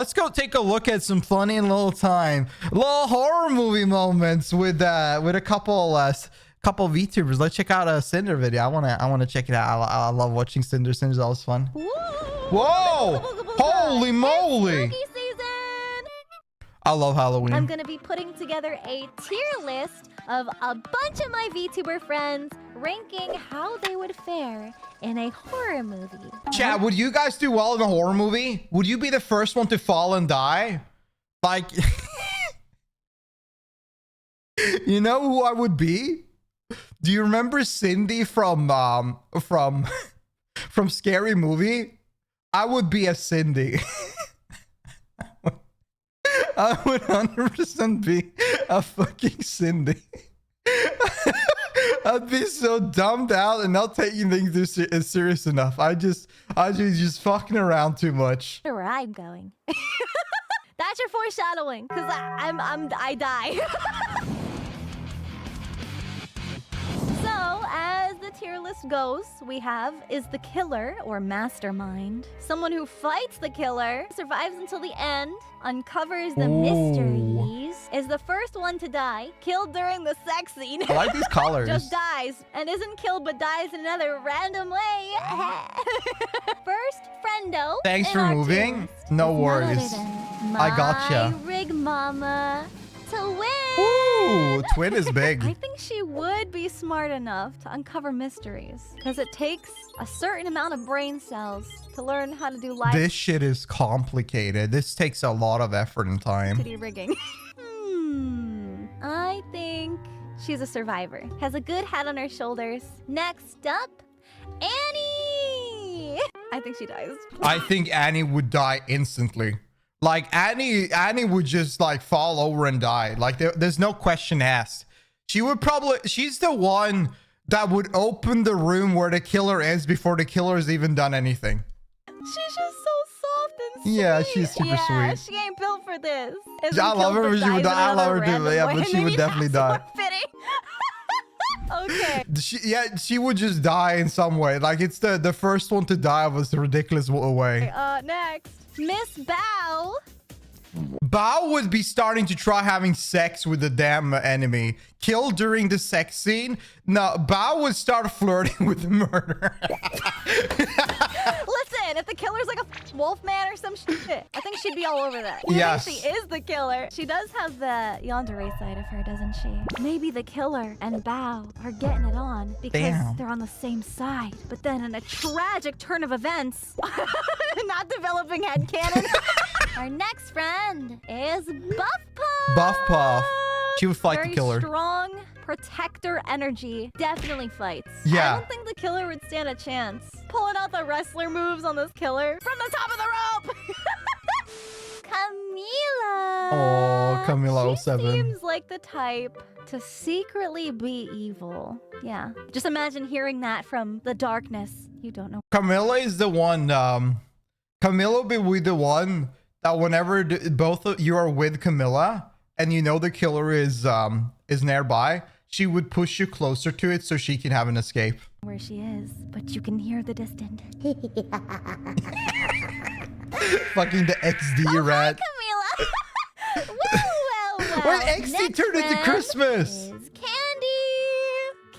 Let's go take a look at some funny little horror movie moments with a couple VTubers. Let's check out a Cinder video. I wanna check it out. I love watching Cinder. Cinder's always fun. Whoa! Holy moly! I love Halloween. I'm gonna be putting together a tier list of a bunch of my VTuber friends, ranking how they would fare in a horror movie. Chat, would you guys do well in a horror movie? Would you be the first one to fall and die? Like, you know who I would be? Do you remember Cindy from Scary Movie? I would be a Cindy. I would 100% be a fucking Cindy. I'd be so dumbed out and not taking things as serious enough. I'd just fucking around too much. Where I'm going. That's your foreshadowing, because I die. So, as the tier list goes, we have is the killer or mastermind. Someone who fights the killer, survives until the end, uncovers the mysteries, is the first one to die, killed during the sex scene. I like these colors. Just dies, and isn't killed but dies in another random way. First, friendo. Thanks for moving. No worries. I gotcha. Rig mama to win. Ooh, twin is big. I think she would be smart enough to uncover mysteries, because it takes a certain amount of brain cells to learn how to do live. This shit is complicated. This takes a lot of effort and time. Titty rigging. I think she's a survivor. Has a good head on her shoulders. Next up, Annie. I think she dies. I think Annie would die instantly. Like Annie would just like fall over and die. Like there's no question asked. She's the one that would open the room where the killer is before the killer's even done anything. She's just so soft and sweet. Yeah, she's super sweet. She ain't built for this. I love her, but she would die. I love her too. Yeah, but she would definitely die. Okay. She would just die in some way. Like it's the first one to die was the ridiculous way. Next, Miss Bao. Bao would be starting to try having sex with the damn enemy. Killed during the sex scene. No, Bao would start flirting with the murderer. Listen, if the killer's like a wolf man or some shit, I think she'd be all over that. Yes. She is the killer. She does have the yandere side of her, doesn't she? Maybe the killer and Bao are getting it on because they're on the same side. But then in a tragic turn of events, not developing headcanon, our next friend is Buff Puff. Buff Puff. She would fight the killer. Very strong protector energy. Definitely fights. Yeah. I don't think the killer would stand a chance. Pulling out the wrestler moves on this killer from the top of the rope. Camila. Oh, Camila 07. She seems like the type to secretly be evil. Yeah. Just imagine hearing that from the darkness. You don't know. Camila is the one. Camila will be the one that whenever both of you are with Camila and you know the killer is nearby, she would push you closer to it so she can have an escape. Where she is, but you can hear the distant. Fucking the XD rat. Hi, Camila. well. When XD turned into Christmas. Is Candy.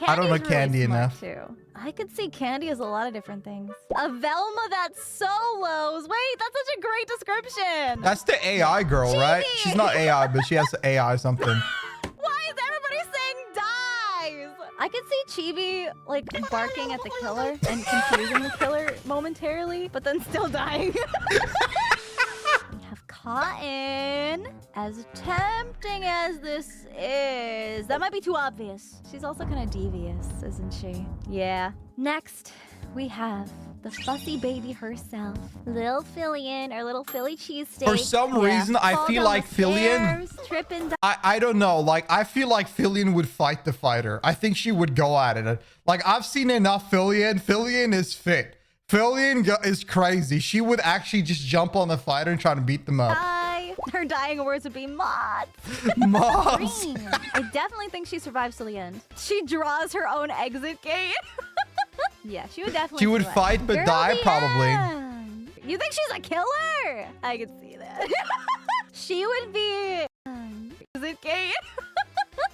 I don't know Candy's Candy really smart enough. too. I could see Candy as a lot of different things. A Velma that solos. Wait, that's such a great description. That's the AI girl, right? She's not AI, but she has AI something. Why is everybody saying dies? I could see Chibi like barking at the killer and confusing the killer momentarily, but then still dying. We have Cotton. As tempting as this is, that might be too obvious. She's also kind of devious, isn't she? Yeah. Next, we have the fussy baby herself, Lil Fillion, or Little Philly cheesesteak. For some reason, I feel like Fillion. I don't know. Like, I feel like Fillion would fight the fighter. I think she would go at it. Like, I've seen enough Fillion. Fillion is fit. Fillion is crazy. She would actually just jump on the fighter and try to beat them up. Her dying words would be mods. Mods. I definitely think she survives to the end. She draws her own exit gate. Yeah, she would definitely. She would fight but die probably. You think she's a killer? I could see that. She would be... is it Kate?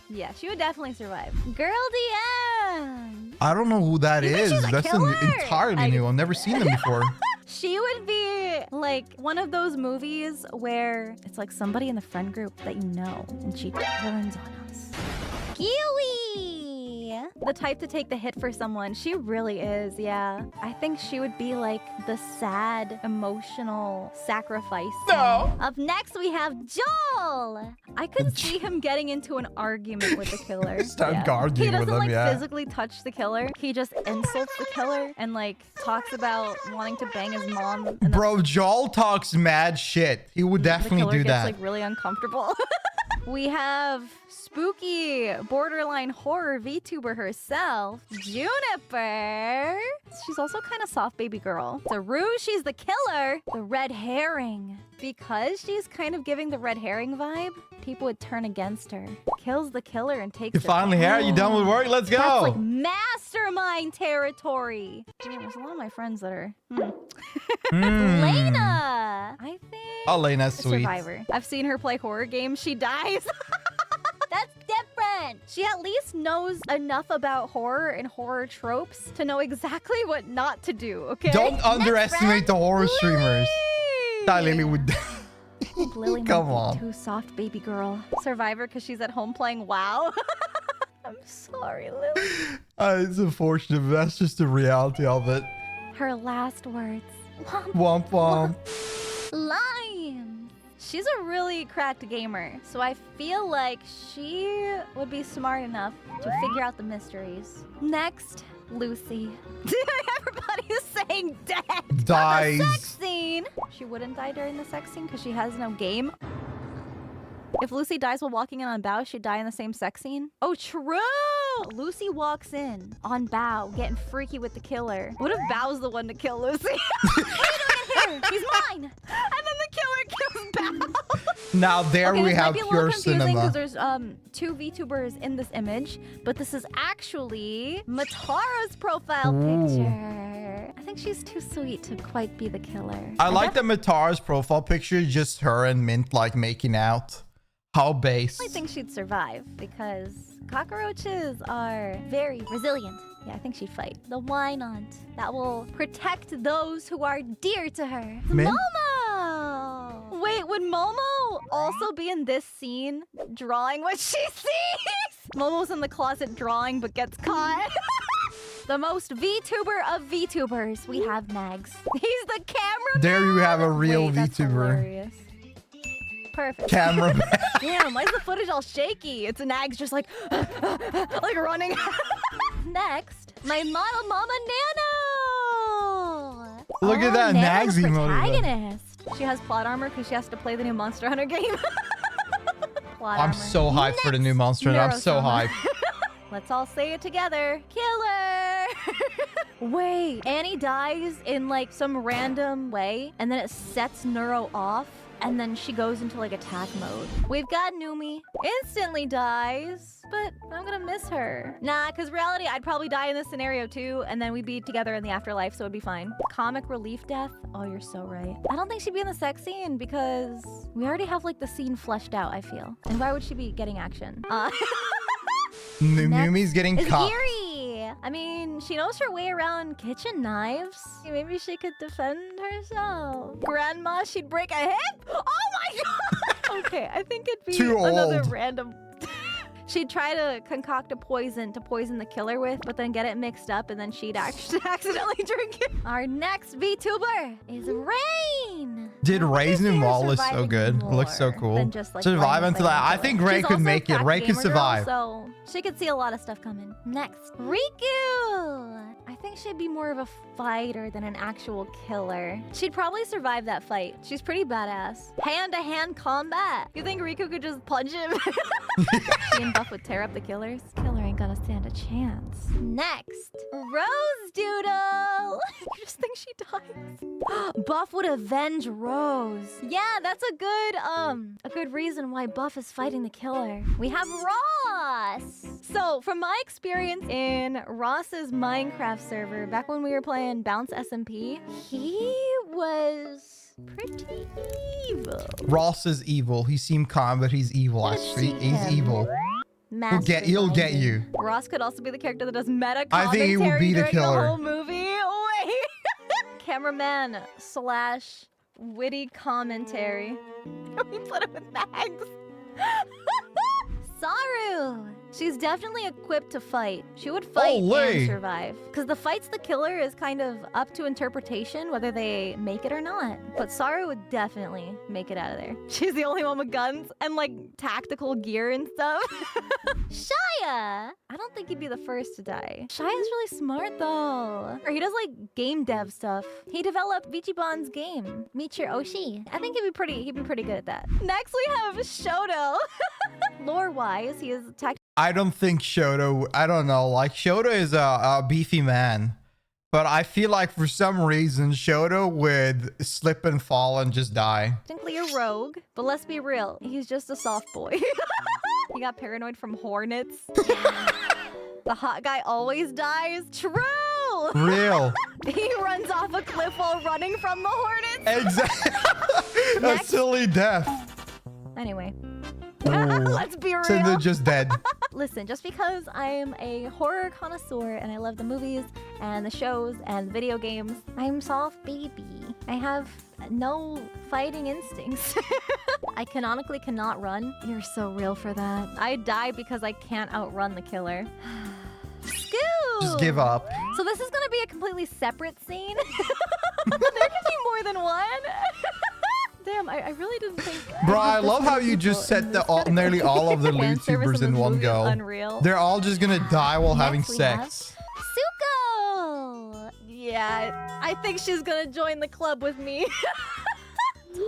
Yeah, she would definitely survive. Girl DM. I don't know who that You think is. she's a That's killer? entirely new. I've never seen them before. She would be like one of those movies where it's like somebody in the friend group that you know, and she turns on us. Kiwi! The type to take the hit for someone. She really is, yeah. I think she would be like the sad, emotional sacrifice. No. Up next, we have Joel. I could see him getting into an argument with the killer. Start arguing He with doesn't them, like yeah. physically touch the killer. He just insults the killer and like talks about wanting to bang his mom. And Bro, Joel talks mad shit. He would the definitely killer do gets that. like really uncomfortable. We have spooky borderline horror VTuber herself, Juniper. She's also kind of soft baby girl. Saru, she's the killer. The red herring. Because she's kind of giving the red herring vibe, people would turn against her. Kills the killer and takes You finally here? You done with work? Let's go. That's like mastermind territory. Damn, there's a lot of my friends that are... Lena. I think... Oh, Lena's sweet. Survivor. I've seen her play horror games. She dies. That's different. She at least knows enough about horror and horror tropes to know exactly what not to do, okay? Don't underestimate the horror streamers. That Lily would... Lily Come might be on. too soft, baby girl. Survivor because she's at home playing WoW. I'm sorry, Lily. It's unfortunate, but that's just the reality of it. Her last words. Womp womp. Lime. She's a really cracked gamer, so I feel like she would be smart enough to figure out the mysteries. Next, Lucy. Everybody's saying dead. Dies. The sex scene. She wouldn't die during the sex scene because she has no game. If Lucy dies while walking in on Bao, she'd die in the same sex scene. Oh, true! Lucy walks in on Bao, getting freaky with the killer. What if Bao's the one to kill Lucy? What are you doing in here? He's mine! And then the killer kills Bao. Now there Okay, we this have might be a pure little confusing cinema. because there's two VTubers in this image, but this is actually Matara's profile picture. I think she's too sweet to quite be the killer. I like the Matara's profile picture, just her and Mint like making out. How base. I think she'd survive because cockroaches are very resilient. Yeah, I think she'd fight. The Wynant that will protect those who are dear to her. Mint? Momo! Wait, would Momo also be in this scene drawing what she sees? Momo's in the closet drawing but gets caught. The most VTuber of VTubers, we have Nags. He's the cameraman. There you have a real Wait, that's VTuber. hilarious. Perfect. Cameraman. Damn, why is the footage all shaky? It's an Nags just like running. Next, my model mama Nano. Look at that Nano's Nags the emoji. protagonist. She has plot armor because she has to play the new Monster Hunter game. Plot I'm armor. so hyped for the new Monster Hunter. I'm so Neurosoma. hyped. Let's all say it together. Killer! Wait, Annie dies in like some random way, and then it sets Neuro off, and then she goes into like attack mode. We've got Numi. Instantly dies, but I'm gonna miss her. Nah, because reality, I'd probably die in this scenario too, and then we'd be together in the afterlife, so it'd be fine. Comic relief death? Oh, you're so right. I don't think she'd be in the sex scene because we already have like the scene fleshed out, I feel. And why would she be getting action? Numi's getting Is caught. Eerie. I mean, she knows her way around kitchen knives. Maybe she could defend herself. Grandma, she'd break a hip? Oh my god! Okay, I think it'd be Too another old. random... She'd try to concoct a poison to poison the killer with, but then get it mixed up and then she'd accidentally drink it. Our next VTuber is Rain. Did Ray's new see her mall is so surviving good. It looks so more cool. than just, like, Survive blindly until playing I the think killer. Ray She's could also make a it. crack Ray could gamer girl, survive. so she could see a lot of stuff coming. Next, Riku. I think she'd be more of a fighter than an actual killer. She'd probably survive that fight. She's pretty badass. Hand-to-hand combat. You think Riku could just punch him? She and Buff would tear up the killers. Killer ain't gonna stand a chance. Next, Rose Doodle. You just think she dies? Buff would avenge Rose. Yeah, that's a good reason why Buff is fighting the killer. We have Ross. So, from my experience in Ross's Minecraft server, back when we were playing Bounce SMP, he was pretty evil. Ross is evil. He seemed calm, but he's evil, Let's actually. see He's him. evil. He'll get you. Ross could also be the character that does meta commentary I think he will be the during killer. the whole movie. Wait. Cameraman / witty commentary. We put him in bags. Saru. She's definitely equipped to fight. She would fight and survive. Because the fight's the killer is kind of up to interpretation, whether they make it or not. But Saru would definitely make it out of there. She's the only one with guns and like tactical gear and stuff. Shia! I don't think he'd be the first to die. Shia's really smart though. Or he does like game dev stuff. He developed Vtubers game, Meet Your Oshi. I think he'd be pretty good at that. Next we have Shoto. Lore-wise, he is I don't think Shoto, I don't know, like Shoto is a beefy man, but I feel like for some reason Shoto would slip and fall and just die. technically a rogue, but let's be real, he's just a soft boy. He got paranoid from hornets. The hot guy always dies. True! Real. He runs off a cliff while running from the hornets. Exactly. A silly death. Anyway. Ooh. Let's be real. Cinder just dead. Listen, just because I'm a horror connoisseur and I love the movies and the shows and video games, I'm soft baby. I have no fighting instincts. I canonically cannot run. You're so real for that. I die because I can't outrun the killer. Skoo! Just give up. So this is gonna be a completely separate scene. There could be more than one. Damn, I really didn't think. Bro, I love how you just set nearly all of the YouTubers in one go. Unreal. They're all just gonna die while having Next we sex. Suko! Yeah, I think she's gonna join the club with me.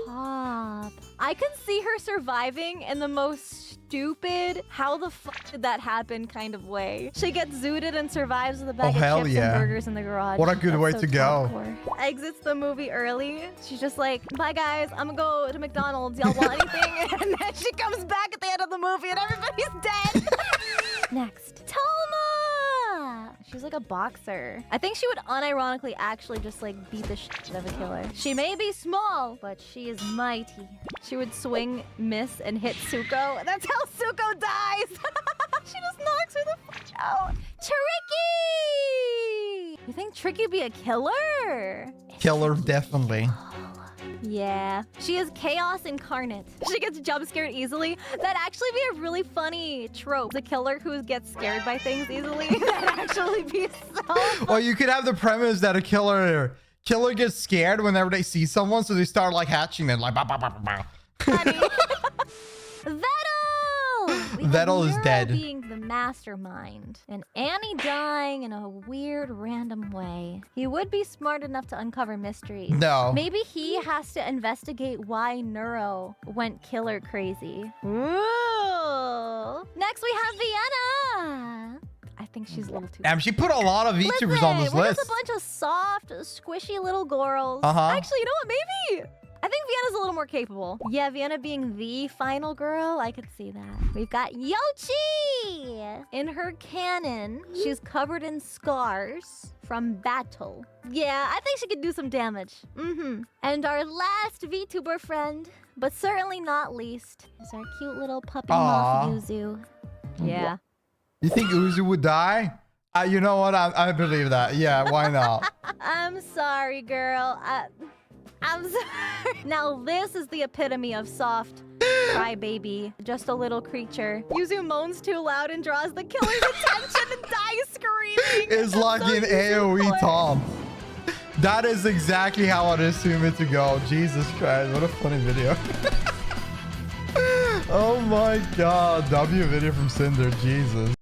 Top. I can see her surviving in the most stupid, how the fuck did that happen kind of way. She gets zooted and survives with a bag of hell chips yeah. and burgers in the garage. What a good way to go. Top-core. Exits the movie early. She's just like, bye guys, I'm gonna go to McDonald's. Y'all want anything? And then she comes back at the end of the movie and everybody's dead. Next. Toma! She's like a boxer. I think she would unironically actually just like beat the shit out of a killer. She may be small, but she is mighty. She would swing, miss, and hit Suko. That's how Suko dies! She just knocks her the fuck out. Tricky! You think Tricky would be a killer? Killer, definitely. Yeah. She is chaos incarnate. She gets jump scared easily. That'd actually be a really funny trope. The killer who gets scared by things easily. That'd actually be so fun. Or you could have the premise that a killer gets scared whenever they see someone, so they start like hatching them like bah, bah, bah, bah, bah. Vettel is dead. Being the mastermind and Annie dying in a weird random way. He would be smart enough to uncover mysteries. No. Maybe he has to investigate why Neuro went killer crazy. Ooh. Next we have Vienna. I think she's a little too. Damn, she put a lot of VTubers on this we're list. just a bunch of soft, squishy little girls. Uh-huh. Actually, you know what? Maybe. I think Vienna's a little more capable. Yeah, Vienna being the final girl, I could see that. We've got Yoshi! In her canon, she's covered in scars from battle. Yeah, I think she could do some damage. And our last VTuber friend, but certainly not least, is our cute little puppy Yuzu. Yeah. You think Uzu would die? You know what? I believe that. Yeah, why not? I'm sorry, girl. I'm sorry. Now this is the epitome of soft crybaby. Just a little creature. Yuzu moans too loud and draws the killer's attention and dies screaming. It's like an AoE Tom. That is exactly how I'd assume it to go. Jesus Christ, what a funny video. Oh my god. W video from Cinder, Jesus.